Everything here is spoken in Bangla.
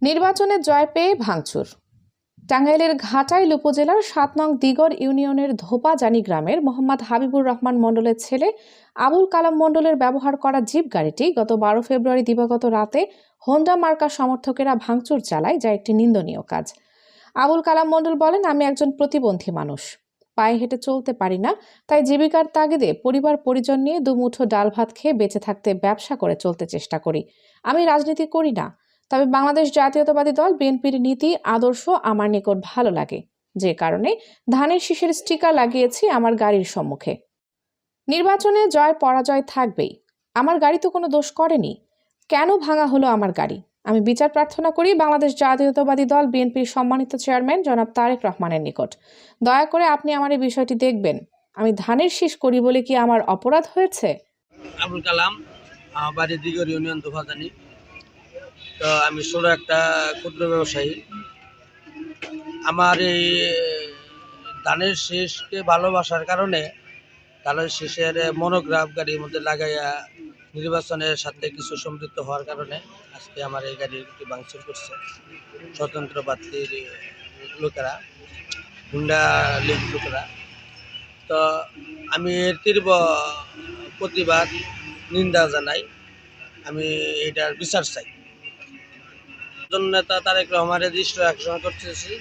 নির্বাচনে জয় পেয়ে ভাঙচুর। টাঙ্গাইলের ঘাটাইল উপজেলার ৭ নং দিগর ইউনিয়নের ধোপাজানি গ্রামের মোহাম্মদ হাবিবুর রহমান মণ্ডলের ছেলে আবুল কালাম মণ্ডলের ব্যবহার করা জিপ গাড়িটি গত ১২ ফেব্রুয়ারি দিবাগত রাতে হোন্ডা মার্কা সমর্থকেরা ভাঙচুর চালায়, যা একটি নিন্দনীয় কাজ। আবুল কালাম মণ্ডল বলেন, আমি একজন প্রতিবন্ধী মানুষ, পায়ে হেঁটে চলতে পারি না, তাই জীবিকার তাগিদে পরিবার পরিজন নিয়ে দুমুঠো ডাল ভাত খেয়ে বেঁচে থাকতে ব্যবসা করে চলতে চেষ্টা করি। আমি রাজনীতি করি না, তবে বাংলাদেশ জাতীয়তাবাদী দল বিএনপির নীতি আদর্শ আমার নিকট ভালো লাগে, যে কারণে ধানের শীষের স্টিকার লাগিয়েছি আমার গাড়ির সম্মুখে। নির্বাচনে জয় পরাজয় থাকবেই, আমার গাড়ি তো কোনো দোষ করেনি, কেন ভাঙা হলো আমার গাড়ি? আমি বিচার প্রার্থনা করি বাংলাদেশ জাতীয়তাবাদী দল বিএনপির সম্মানিত চেয়ারম্যান জনাব তারেক রহমানের নিকট। দয়া করে আপনি আমার এই বিষয়টি দেখবেন। আমি ধানের শীষ করি বলে কি আমার অপরাধ হয়েছে? আবুল কালাম, আমার বাড়ি দিগর ইউনিয়ন ধোপাজানি। তো আমি ছোট একটা ক্ষুদ্র ব্যবসায়ী। আমার এই ধানের শীষকে ভালোবাসার কারণে ধানের শীষের মনোগ্রাফ গাড়ির মধ্যে লাগাইয়া নির্বাচনের সাথে কিছু সম্পৃক্ত হওয়ার কারণে আজকে আমার এই গাড়িটি ভাঙচুর করছে স্বতন্ত্র প্রার্থীর লোকেরা, হুন্ডা লীগ লোকেরা। তো আমি এর তীব্র প্রতিবাদ নিন্দা জানাই। আমি এটার বিচার চাই। নেতা তারেক রহমানের দৃষ্টি আকর্ষণ করতেছি।